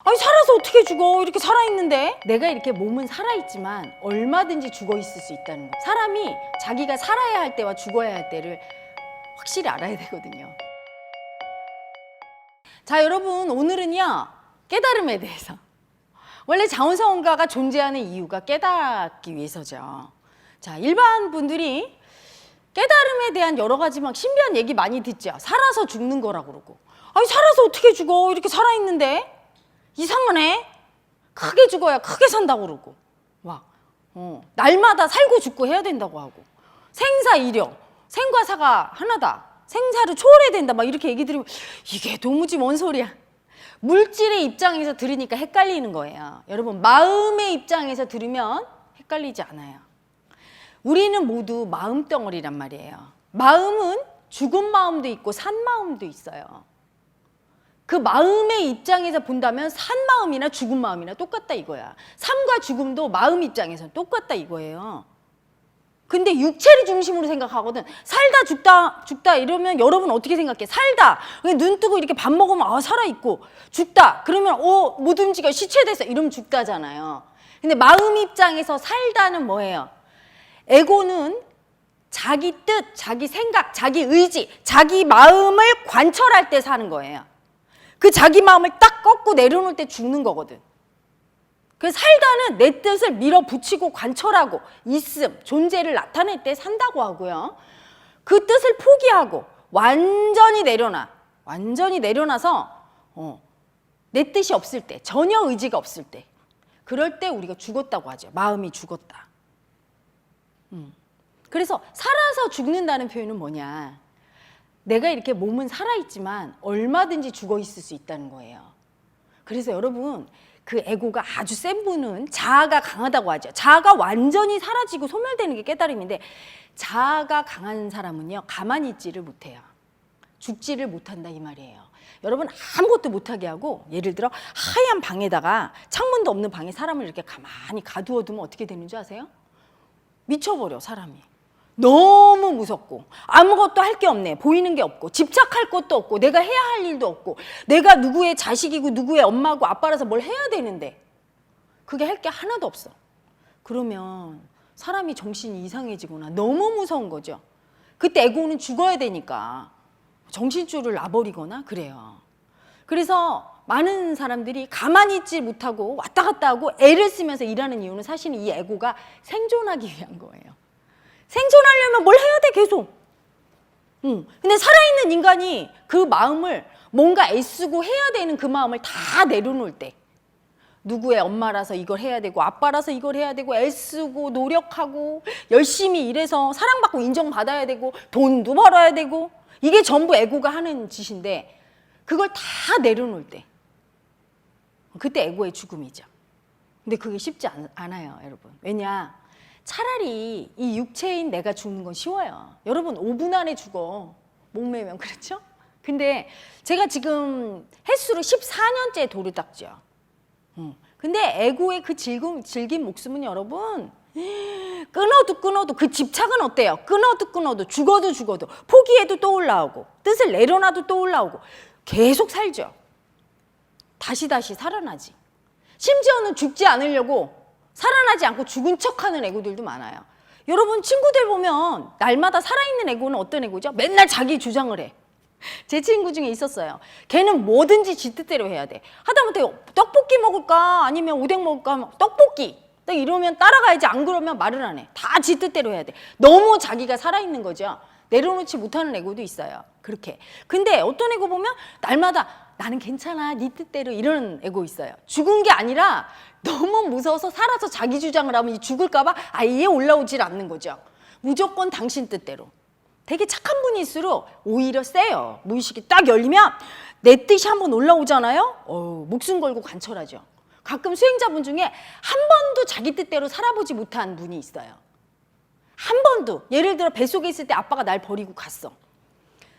아니 살아서 어떻게 죽어? 이렇게 살아있는데. 내가 이렇게 몸은 살아있지만 얼마든지 죽어있을 수 있다는 거. 사람이 자기가 살아야 할 때와 죽어야 할 때를 확실히 알아야 되거든요. 자, 여러분, 오늘은요 깨달음에 대해서. 원래 자원사원가가 존재하는 이유가 깨닫기 위해서죠. 자, 일반 분들이 깨달음에 대한 여러 가지 막 신비한 얘기 많이 듣죠. 살아서 죽는 거라고 그러고. 아니 살아서 어떻게 죽어? 이렇게 살아있는데. 이상하네. 크게 죽어야 크게 산다고 그러고. 막 날마다 살고 죽고 해야 된다고 하고. 생사이력, 생과 사가 하나다. 생사를 초월해야 된다. 막 이렇게 얘기 들으면 이게 도무지 뭔 소리야. 물질의 입장에서 들으니까 헷갈리는 거예요. 여러분, 마음의 입장에서 들으면 헷갈리지 않아요. 우리는 모두 마음덩어리란 말이에요. 마음은 죽은 마음도 있고 산 마음도 있어요. 그 마음의 입장에서 본다면 산 마음이나 죽은 마음이나 똑같다 이거야. 삶과 죽음도 마음 입장에서는 똑같다 이거예요. 근데 육체를 중심으로 생각하거든. 살다 죽다 이러면 여러분 어떻게 생각해? 살다 그냥 눈 뜨고 이렇게 밥 먹으면 아 살아있고, 죽다 그러면 못 움직여 시체됐어 이러면 죽다잖아요. 근데 마음 입장에서 살다는 뭐예요? 에고는 자기 뜻, 자기 생각, 자기 의지, 자기 마음을 관철할 때 사는 거예요. 그 자기 마음을 딱 꺾고 내려놓을 때 죽는 거거든. 그래서 살다는 내 뜻을 밀어붙이고 관철하고 있음, 존재를 나타낼 때 산다고 하고요. 그 뜻을 포기하고 완전히 내려놔서 내 뜻이 없을 때, 전혀 의지가 없을 때, 그럴 때 우리가 죽었다고 하죠. 마음이 죽었다. 그래서 살아서 죽는다는 표현은 뭐냐? 내가 이렇게 몸은 살아있지만 얼마든지 죽어있을 수 있다는 거예요. 그래서 여러분, 그 에고가 아주 센 분은 자아가 강하다고 하죠. 자아가 완전히 사라지고 소멸되는 게 깨달음인데, 자아가 강한 사람은요 가만히 있지를 못해요. 죽지를 못한다 이 말이에요. 여러분, 아무것도 못하게 하고, 예를 들어 하얀 방에다가 창문도 없는 방에 사람을 이렇게 가만히 가두어두면 어떻게 되는 줄 아세요? 미쳐버려 사람이. 너무 무섭고 아무것도 할 게 없네. 보이는 게 없고 집착할 것도 없고 내가 해야 할 일도 없고 내가 누구의 자식이고 누구의 엄마고 아빠라서 뭘 해야 되는데 그게 할 게 하나도 없어. 그러면 사람이 정신이 이상해지거나 너무 무서운 거죠. 그때 에고는 죽어야 되니까 정신줄을 놔버리거나 그래요. 그래서 많은 사람들이 가만히 있지 못하고 왔다 갔다 하고 애를 쓰면서 일하는 이유는 사실은 이 에고가 생존하기 위한 거예요. 생존하려면 뭘 해야 돼 계속. 근데 살아있는 인간이 그 마음을 뭔가 애쓰고 해야 되는 그 마음을 다 내려놓을 때, 누구의 엄마라서 이걸 해야 되고 아빠라서 이걸 해야 되고 애쓰고 노력하고 열심히 일해서 사랑받고 인정받아야 되고 돈도 벌어야 되고 이게 전부 에고가 하는 짓인데, 그걸 다 내려놓을 때 그때 에고의 죽음이죠. 근데 그게 쉽지 않아요 여러분. 왜냐? 차라리 이 육체인 내가 죽는 건 쉬워요. 여러분 5분 안에 죽어. 목매면. 그렇죠? 근데 제가 지금 횟수로 14년째 돌을 닦죠. 근데 에고의 그 질긴 목숨은 여러분 끊어도 그 집착은 어때요? 끊어도 죽어도 포기해도 또 올라오고 뜻을 내려놔도 또 올라오고 계속 살죠. 다시 살아나지. 심지어는 죽지 않으려고 살아나지 않고 죽은 척하는 에고들도 많아요. 여러분 친구들 보면 날마다 살아있는 에고는 어떤 에고죠? 맨날 자기 주장을 해. 제 친구 중에 있었어요. 걔는 뭐든지 지 뜻대로 해야 돼. 하다못해 떡볶이 먹을까 아니면 오뎅 먹을까 떡볶이 딱 이러면 따라가야지. 안 그러면 말을 안 해. 다 지 뜻대로 해야 돼. 너무 자기가 살아있는 거죠. 내려놓지 못하는 에고도 있어요. 그렇게. 근데 어떤 에고 보면 날마다 나는 괜찮아 네 뜻대로 이런 에고 있어요. 죽은 게 아니라 너무 무서워서 살아서 자기 주장을 하면 죽을까 봐 아예 올라오질 않는 거죠. 무조건 당신 뜻대로. 되게 착한 분일수록 오히려 세요. 무의식이 딱 열리면 내 뜻이 한번 올라오잖아요. 목숨 걸고 관철하죠. 가끔 수행자분 중에 한 번도 자기 뜻대로 살아보지 못한 분이 있어요. 한 번도. 예를 들어 뱃속에 있을 때 아빠가 날 버리고 갔어.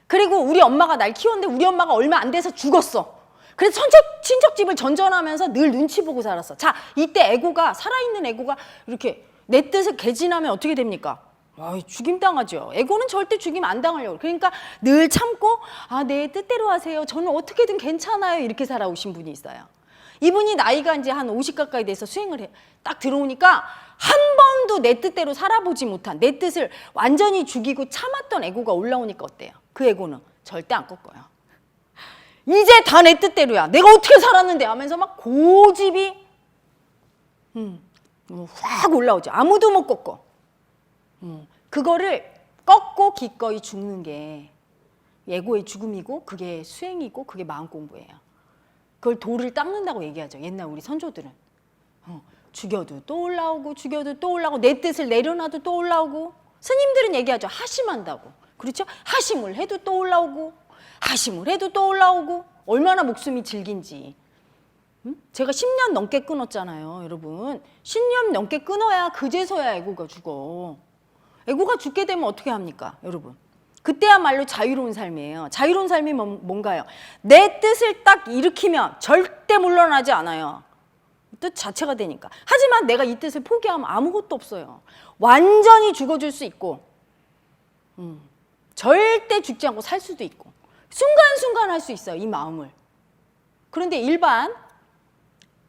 그리고 우리 엄마가 날 키웠는데 우리 엄마가 얼마 안 돼서 죽었어. 그래서 친척집을 전전하면서 늘 눈치 보고 살았어. 자, 이때 에고가, 살아있는 에고가 이렇게 내 뜻을 개진하면 어떻게 됩니까? 죽임당하죠. 에고는 절대 죽임 안 당하려고. 그러니까 늘 참고 내 뜻대로 하세요. 저는 어떻게든 괜찮아요. 이렇게 살아오신 분이 있어요. 이분이 나이가 이제 한 50 가까이 돼서 수행을 해. 딱 들어오니까 한 번도 내 뜻대로 살아보지 못한, 내 뜻을 완전히 죽이고 참았던 애고가 올라오니까 어때요? 그 애고는 절대 안 꺾어요. 이제 다 내 뜻대로야. 내가 어떻게 살았는데 하면서 막 고집이 확 올라오죠. 아무도 못 꺾어. 그거를 꺾고 기꺼이 죽는 게 애고의 죽음이고, 그게 수행이고, 그게 마음 공부예요. 그걸 돌을 닦는다고 얘기하죠. 옛날 우리 선조들은. 죽여도 또 올라오고, 죽여도 또 올라오고, 내 뜻을 내려놔도 또 올라오고. 스님들은 얘기하죠. 하심한다고. 그렇죠? 하심을 해도 또 올라오고, 하심을 해도 또 올라오고. 얼마나 목숨이 질긴지. 제가 10년 넘게 끊었잖아요, 여러분. 10년 넘게 끊어야 그제서야 애고가 죽어. 애고가 죽게 되면 어떻게 합니까, 여러분? 그때야말로 자유로운 삶이에요. 자유로운 삶이 뭔가요? 내 뜻을 딱 일으키면 절대 물러나지 않아요. 뜻 자체가 되니까. 하지만 내가 이 뜻을 포기하면 아무것도 없어요. 완전히 죽어줄 수 있고, 절대 죽지 않고 살 수도 있고, 순간순간 할 수 있어요, 이 마음을. 그런데 일반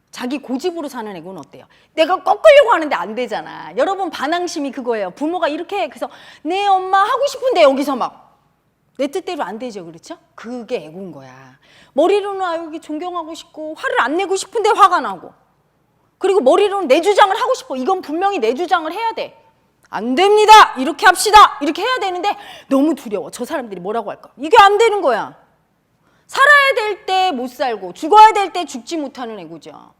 자기 고집으로 사는 애고는 어때요? 내가 꺾으려고 하는데 안 되잖아. 여러분, 반항심이 그거예요. 부모가 이렇게 해. 그래서 내 엄마 하고 싶은데 여기서 막 내 뜻대로 안 되죠, 그렇죠? 그게 애고인 거야. 머리로는 여기 존경하고 싶고, 화를 안 내고 싶은데 화가 나고, 그리고 머리로는 내 주장을 하고 싶어. 이건 분명히 내 주장을 해야 돼. 안 됩니다. 이렇게 합시다. 이렇게 해야 되는데 너무 두려워. 저 사람들이 뭐라고 할까? 이게 안 되는 거야. 살아야 될 때 못 살고, 죽어야 될 때 죽지 못하는 애고죠.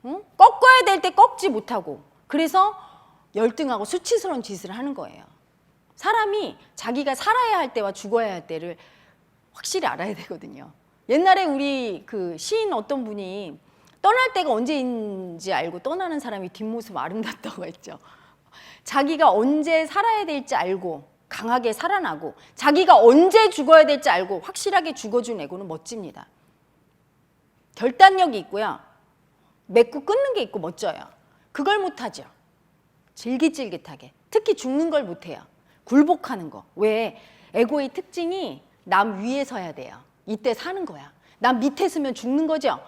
응? 꺾어야 될 때 꺾지 못하고, 그래서 열등하고 수치스러운 짓을 하는 거예요. 사람이 자기가 살아야 할 때와 죽어야 할 때를 확실히 알아야 되거든요. 옛날에 우리 그 시인 어떤 분이 떠날 때가 언제인지 알고 떠나는 사람이 뒷모습 아름답다고 했죠. 자기가 언제 살아야 될지 알고 강하게 살아나고, 자기가 언제 죽어야 될지 알고 확실하게 죽어준 애고는 멋집니다. 결단력이 있고요. 맺고 끊는 게 있고 멋져요. 그걸 못하죠. 질깃질깃하게. 특히 죽는 걸 못해요. 굴복하는 거. 왜? 애고의 특징이 남 위에 서야 돼요. 이때 사는 거야. 남 밑에 서면 죽는 거죠.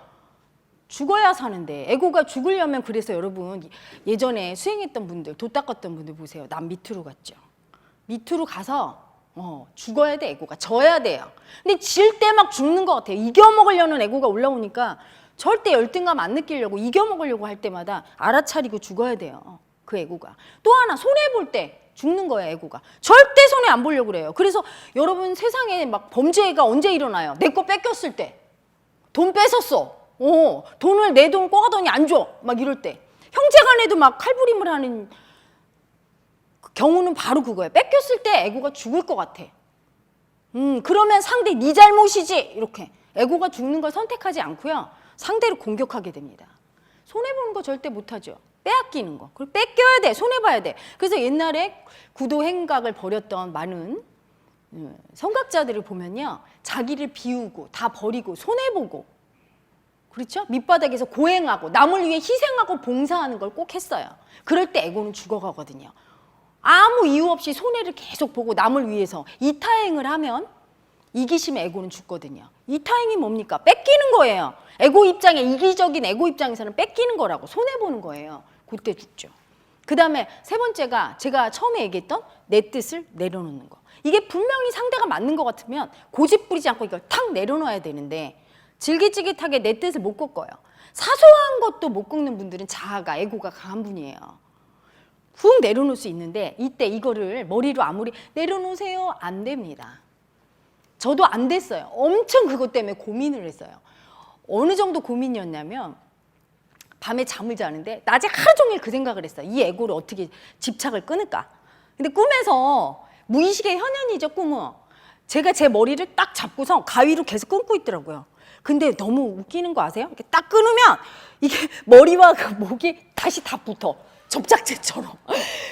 죽어야 사는데, 애고가 죽으려면, 그래서 여러분 예전에 수행했던 분들, 도 닦았던 분들 보세요. 남 밑으로 갔죠. 밑으로 가서 죽어야 돼. 애고가 져야 돼요. 근데 질 때 막 죽는 것 같아요. 이겨먹으려는 애고가 올라오니까 절대 열등감 안 느끼려고 이겨먹으려고 할 때마다 알아차리고 죽어야 돼요. 그 애고가. 또 하나, 손해볼 때 죽는 거예요, 애고가. 절대 손해 안 보려고 그래요. 그래서 여러분, 세상에 막 범죄가 언제 일어나요? 내 거 뺏겼을 때. 돈 뺏었어. 돈을, 내 돈 꼬가더니 안 줘. 막 이럴 때. 형제간에도 막 칼부림을 하는 경우는 바로 그거예요. 뺏겼을 때 애고가 죽을 것 같아. 그러면 상대 네 잘못이지. 이렇게. 애고가 죽는 걸 선택하지 않고요. 상대를 공격하게 됩니다. 손해보는 거 절대 못하죠. 빼앗기는 거. 그걸 뺏겨야 돼. 손해봐야 돼. 그래서 옛날에 구도행각을 벌였던 많은 성각자들을 보면요. 자기를 비우고 다 버리고 손해보고, 그렇죠? 밑바닥에서 고행하고 남을 위해 희생하고 봉사하는 걸 꼭 했어요. 그럴 때 애고는 죽어가거든요. 아무 이유 없이 손해를 계속 보고 남을 위해서 이타행을 하면 이기심의 애고는 죽거든요. 이타행이 뭡니까? 뺏기는 거예요. 애고 입장에, 이기적인 애고 입장에서는 뺏기는 거라고, 손해보는 거예요. 그때 죽죠. 그 다음에 세 번째가 제가 처음에 얘기했던 내 뜻을 내려놓는 거. 이게 분명히 상대가 맞는 것 같으면 고집 부리지 않고 이걸 탁 내려놔야 되는데, 질깃질깃하게 내 뜻을 못 꺾어요. 사소한 것도 못 꺾는 분들은 자아가, 애고가 강한 분이에요. 훅 내려놓을 수 있는데, 이때 이거를 머리로 아무리 내려놓으세요, 안 됩니다. 저도 안 됐어요. 엄청 그것 때문에 고민을 했어요. 어느 정도 고민이었냐면, 밤에 잠을 자는데 낮에 하루 종일 그 생각을 했어요. 이 애고를 어떻게 집착을 끊을까? 근데 꿈에서, 무의식의 현현이죠, 꿈은. 제가 제 머리를 딱 잡고서 가위로 계속 끊고 있더라고요. 근데 너무 웃기는 거 아세요? 이렇게 딱 끊으면 이게 머리와 그 목이 다시 다 붙어. 접착제처럼.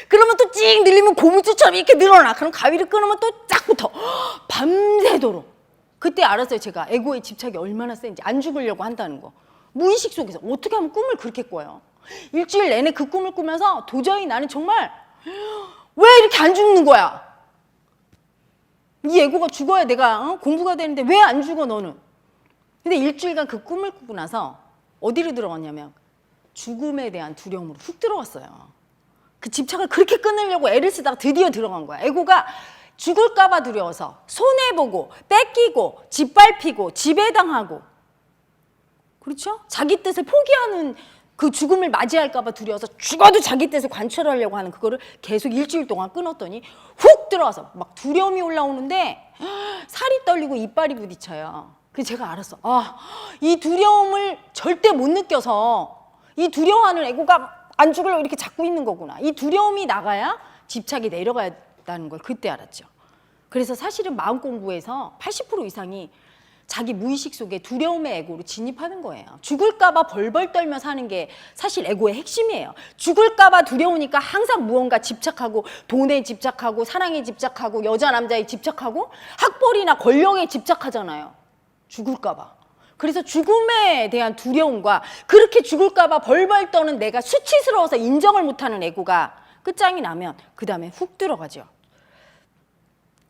그러면 또 찍 늘리면 고무줄처럼 이렇게 늘어나. 그럼 가위를 끊으면 또 쫙 붙어. 밤새도록. 그때 알았어요, 제가. 애고의 집착이 얼마나 센지. 안 죽으려고 한다는 거. 무의식 속에서 어떻게 하면 꿈을 그렇게 꿔요? 일주일 내내 그 꿈을 꾸면서 도저히 나는 정말 왜 이렇게 안 죽는 거야? 이 애고가 죽어야 내가 공부가 되는데 왜 안 죽어, 너는? 근데 일주일간 그 꿈을 꾸고 나서 어디로 들어갔냐면 죽음에 대한 두려움으로 훅 들어갔어요. 그 집착을 그렇게 끊으려고 애를 쓰다가 드디어 들어간 거야. 에고가 죽을까 봐 두려워서 손해보고 뺏기고 짓밟히고 지배당하고, 그렇죠? 자기 뜻을 포기하는 그 죽음을 맞이할까 봐 두려워서 죽어도 자기 뜻을 관철하려고 하는 그거를 계속 일주일 동안 끊었더니 훅 들어와서 막 두려움이 올라오는데 살이 떨리고 이빨이 부딪혀요. 그래서 제가 알았어. 아, 이 두려움을 절대 못 느껴서 이 두려워하는 에고가 안 죽으려고 이렇게 잡고 있는 거구나. 이 두려움이 나가야 집착이 내려가다는 걸 그때 알았죠. 그래서 사실은 마음 공부에서 80% 이상이 자기 무의식 속에 두려움의 에고로 진입하는 거예요. 죽을까 봐 벌벌 떨며 사는 게 사실 에고의 핵심이에요. 죽을까 봐 두려우니까 항상 무언가 집착하고, 돈에 집착하고, 사랑에 집착하고, 여자 남자에 집착하고, 학벌이나 권력에 집착하잖아요. 죽을까 봐. 그래서 죽음에 대한 두려움과 그렇게 죽을까 봐 벌벌 떠는 내가 수치스러워서 인정을 못하는 에고가 끝장이 나면 그 다음에 훅 들어가죠.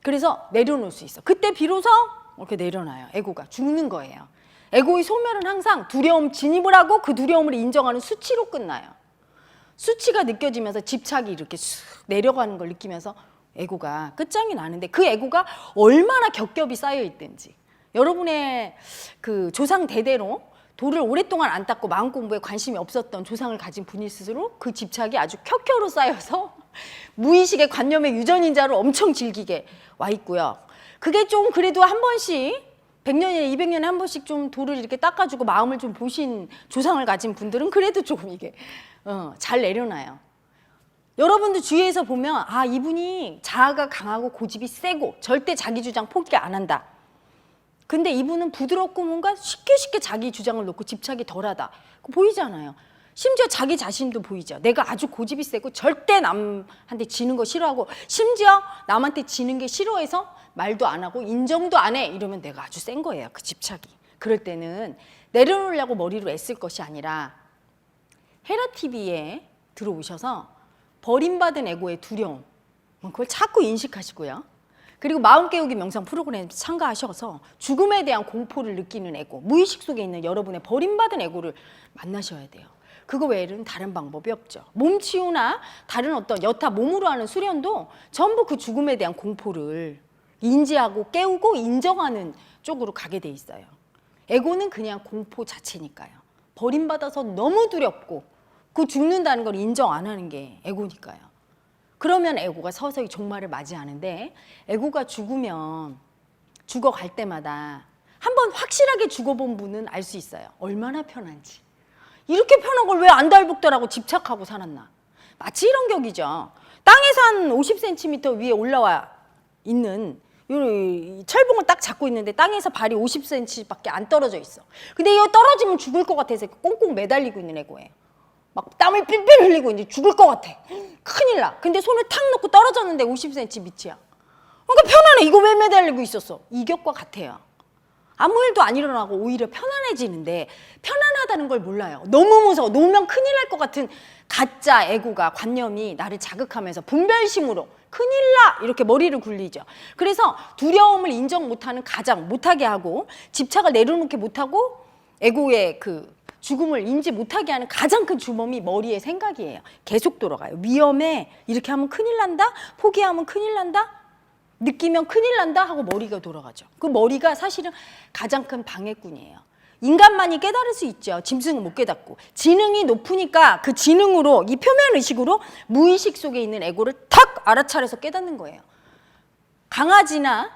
그래서 내려놓을 수 있어. 그때 비로소 이렇게 내려놔요. 에고가 죽는 거예요. 에고의 소멸은 항상 두려움 진입을 하고 그 두려움을 인정하는 수치로 끝나요. 수치가 느껴지면서 집착이 이렇게 쑥 내려가는 걸 느끼면서 에고가 끝장이 나는데, 그 에고가 얼마나 겹겹이 쌓여 있든지, 여러분의 그 조상 대대로 돌을 오랫동안 안 닦고 마음 공부에 관심이 없었던 조상을 가진 분일수록 그 집착이 아주 켜켜로 쌓여서 무의식의 관념의 유전인자로 엄청 질기게 와 있고요. 그게 좀 그래도 한 번씩 100년이나 200년에 한 번씩 좀 돌을 이렇게 닦아주고 마음을 좀 보신 조상을 가진 분들은 그래도 조금 이게 잘 내려놔요. 여러분도 주위에서 보면 아, 이분이 자아가 강하고 고집이 세고 절대 자기 주장 포기 안 한다. 근데 이분은 부드럽고 뭔가 쉽게 자기 주장을 놓고 집착이 덜하다. 보이잖아요. 심지어 자기 자신도 보이죠. 내가 아주 고집이 세고 절대 남한테 지는 거 싫어하고, 심지어 남한테 지는 게 싫어해서 말도 안 하고 인정도 안 해. 이러면 내가 아주 센 거예요. 그 집착이. 그럴 때는 내려놓으려고 머리로 애쓸 것이 아니라 헤라TV에 들어오셔서 버림받은 에고의 두려움, 그걸 자꾸 인식하시고요. 그리고 마음 깨우기 명상 프로그램에 참가하셔서 죽음에 대한 공포를 느끼는 에고, 무의식 속에 있는 여러분의 버림받은 에고를 만나셔야 돼요. 그거 외에는 다른 방법이 없죠. 몸치유나 다른 어떤 여타 몸으로 하는 수련도 전부 그 죽음에 대한 공포를 인지하고 깨우고 인정하는 쪽으로 가게 돼 있어요. 에고는 그냥 공포 자체니까요. 버림받아서 너무 두렵고 그 죽는다는 걸 인정 안 하는 게 에고니까요. 그러면 에고가 서서히 종말을 맞이하는데, 에고가 죽으면 죽어갈 때마다 한번 확실하게 죽어본 분은 알 수 있어요. 얼마나 편한지. 이렇게 편한 걸 왜 안달복달하고 집착하고 살았나. 마치 이런 격이죠. 땅에서 한 50cm 위에 올라와 있는 이 철봉을 딱 잡고 있는데 땅에서 발이 50cm밖에 안 떨어져 있어. 근데 이거 떨어지면 죽을 것 같아서 꽁꽁 매달리고 있는 에고예요. 막 땀을 삘삘 흘리고 이제 죽을 것 같아. 큰일 나. 근데 손을 탁 놓고 떨어졌는데 50cm 밑이야. 그러니까 편안해. 이거 왜 매달리고 있었어? 이격과 같아요. 아무 일도 안 일어나고 오히려 편안해지는데, 편안하다는 걸 몰라요. 너무 무서워. 놓으면 큰일 날 것 같은 가짜 에고가, 관념이 나를 자극하면서 분별심으로 큰일 나! 이렇게 머리를 굴리죠. 그래서 두려움을 인정 못하는, 가장 못하게 하고 집착을 내려놓게 못하고 에고의 그 죽음을 인지 못하게 하는 가장 큰 주범이 머리의 생각이에요. 계속 돌아가요. 위험해. 이렇게 하면 큰일 난다. 포기하면 큰일 난다. 느끼면 큰일 난다 하고 머리가 돌아가죠. 그 머리가 사실은 가장 큰 방해꾼이에요. 인간만이 깨달을 수 있죠. 짐승은 못 깨닫고. 지능이 높으니까 그 지능으로, 이 표면 의식으로 무의식 속에 있는 에고를 탁 알아차려서 깨닫는 거예요. 강아지나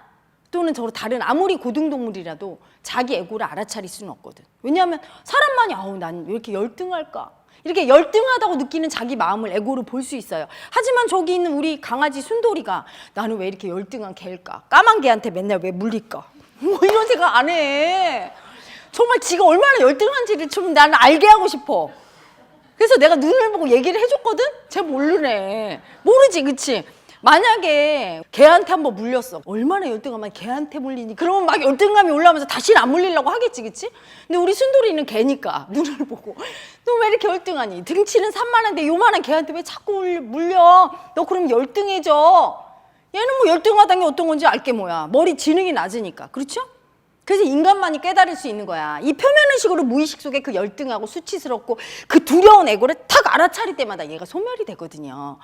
또는 저로 다른 아무리 고등동물이라도 자기 에고를 알아차릴 수는 없거든. 왜냐하면 사람만이 아우 난 왜 이렇게 열등할까? 이렇게 열등하다고 느끼는 자기 마음을 에고로 볼 수 있어요. 하지만 저기 있는 우리 강아지 순돌이가 나는 왜 이렇게 열등한 개일까? 까만 개한테 맨날 왜 물릴까? 뭐 이런 생각 안 해. 정말 지가 얼마나 열등한지를 좀 나는 알게 하고 싶어. 그래서 내가 눈을 보고 얘기를 해줬거든? 쟤 모르네. 모르지, 그치? 만약에 개한테 한번 물렸어. 얼마나 열등하면 개한테 물리니? 그러면 막 열등감이 올라오면서 다시는 안 물리려고 하겠지, 그치? 근데 우리 순돌이는 개니까 눈을 보고 너 왜 이렇게 열등하니? 등치는 산만한데 요만한 개한테 왜 자꾸 물려? 너 그럼 열등해져. 얘는 뭐 열등하다는 게 어떤 건지 알게 뭐야. 머리 지능이 낮으니까. 그렇죠? 그래서 인간만이 깨달을 수 있는 거야. 이 표면의식으로 무의식 속에 그 열등하고 수치스럽고 그 두려운 에고를 탁 알아차릴 때마다 얘가 소멸이 되거든요.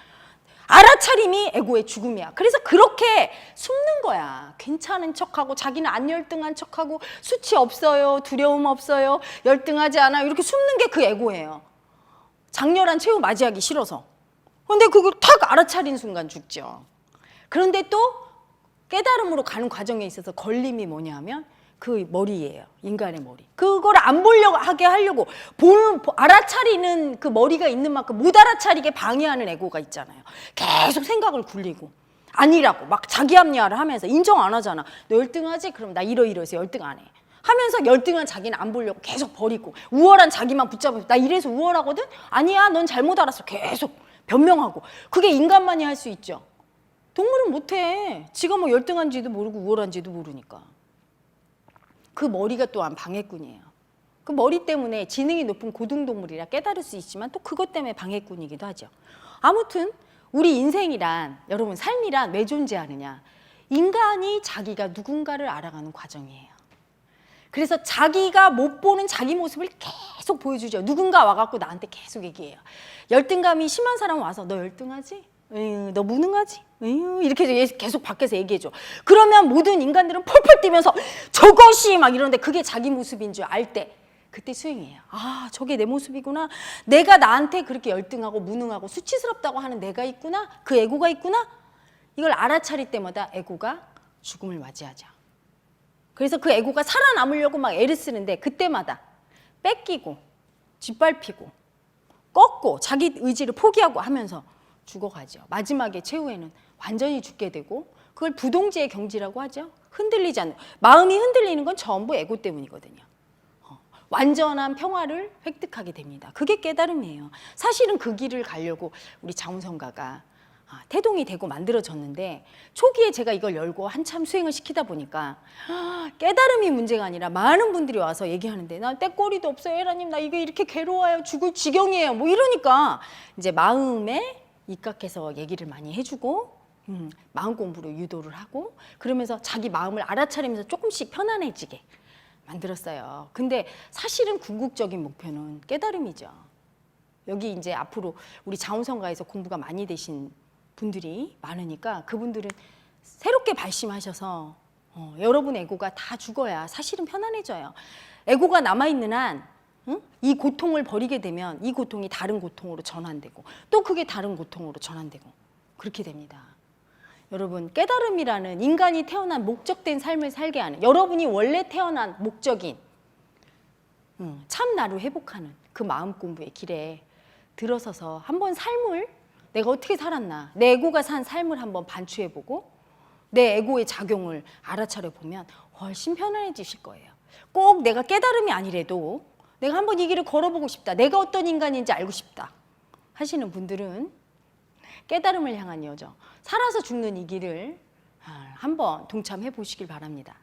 알아차림이 에고의 죽음이야. 그래서 그렇게 숨는 거야. 괜찮은 척하고 자기는 안 열등한 척하고 수치 없어요. 두려움 없어요. 열등하지 않아요. 이렇게 숨는 게 그 에고예요. 장렬한 최후 맞이하기 싫어서. 근데 그걸 탁 알아차린 순간 죽죠. 그런데 또 깨달음으로 가는 과정에 있어서 걸림이 뭐냐면 그 머리예요. 인간의 머리. 그걸 안 보려고 하게 하려고 알아차리는 그 머리가 있는 만큼 못 알아차리게 방해하는 에고가 있잖아요. 계속 생각을 굴리고 아니라고 막 자기 합리화를 하면서 인정 안 하잖아. 너 열등하지? 그럼 나 이러이러해서 열등 안 해. 하면서 열등한 자기는 안 보려고 계속 버리고 우월한 자기만 붙잡아서 나 이래서 우월하거든? 아니야, 넌 잘못 알았어. 계속 변명하고. 그게 인간만이 할 수 있죠. 동물은 못해. 지가 뭐 열등한지도 모르고 우월한지도 모르니까. 그 머리가 또한 방해꾼이에요. 그 머리 때문에 지능이 높은 고등동물이라 깨달을 수 있지만 또 그것 때문에 방해꾼이기도 하죠. 아무튼 우리 인생이란, 여러분 삶이란 왜 존재하느냐? 인간이 자기가 누군가를 알아가는 과정이에요. 그래서 자기가 못 보는 자기 모습을 계속 보여주죠. 누군가 와갖고 나한테 계속 얘기해요. 열등감이 심한 사람 와서 너 열등하지? 에휴, 너 무능하지? 에휴, 이렇게 계속 밖에서 얘기해줘. 그러면 모든 인간들은 펄펄 뛰면서 저것이 막 이러는데 그게 자기 모습인 줄 알 때 그때 수행이에요. 아, 저게 내 모습이구나. 내가 나한테 그렇게 열등하고 무능하고 수치스럽다고 하는 내가 있구나. 그 에고가 있구나. 이걸 알아차릴 때마다 에고가 죽음을 맞이하죠. 그래서 그 에고가 살아남으려고 막 애를 쓰는데 그때마다 뺏기고 짓밟히고 꺾고 자기 의지를 포기하고 하면서 죽어가죠. 마지막에 최후에는 완전히 죽게 되고 그걸 부동지의 경지라고 하죠. 흔들리지 않는, 마음이 흔들리는 건 전부 에고 때문이거든요. 완전한 평화를 획득하게 됩니다. 그게 깨달음이에요. 사실은 그 길을 가려고 우리 자운성가가 태동이 되고 만들어졌는데 초기에 제가 이걸 열고 한참 수행을 시키다 보니까 깨달음이 문제가 아니라 많은 분들이 와서 얘기하는데 나 떼꼬리도 없어요. 에라님 나 이게 이렇게 괴로워요. 죽을 지경이에요. 뭐 이러니까 이제 마음에 입각해서 얘기를 많이 해주고 마음 공부로 유도를 하고 그러면서 자기 마음을 알아차리면서 조금씩 편안해지게 만들었어요. 근데 사실은 궁극적인 목표는 깨달음이죠. 여기 이제 앞으로 우리 자운성가에서 공부가 많이 되신 분들이 많으니까 그분들은 새롭게 발심하셔서 여러분 에고가 다 죽어야 사실은 편안해져요. 에고가 남아있는 한 이 고통을 버리게 되면 이 고통이 다른 고통으로 전환되고 또 그게 다른 고통으로 전환되고 그렇게 됩니다. 여러분 깨달음이라는 인간이 태어난 목적된 삶을 살게 하는 여러분이 원래 태어난 목적인 참 나를 회복하는 그 마음 공부의 길에 들어서서 한번 삶을 내가 어떻게 살았나 내 에고가 산 삶을 한번 반추해보고 내 에고의 작용을 알아차려 보면 훨씬 편안해지실 거예요. 꼭 내가 깨달음이 아니래도 내가 한번 이 길을 걸어보고 싶다. 내가 어떤 인간인지 알고 싶다 하시는 분들은 깨달음을 향한 여정, 살아서 죽는 이 길을 한번 동참해 보시길 바랍니다.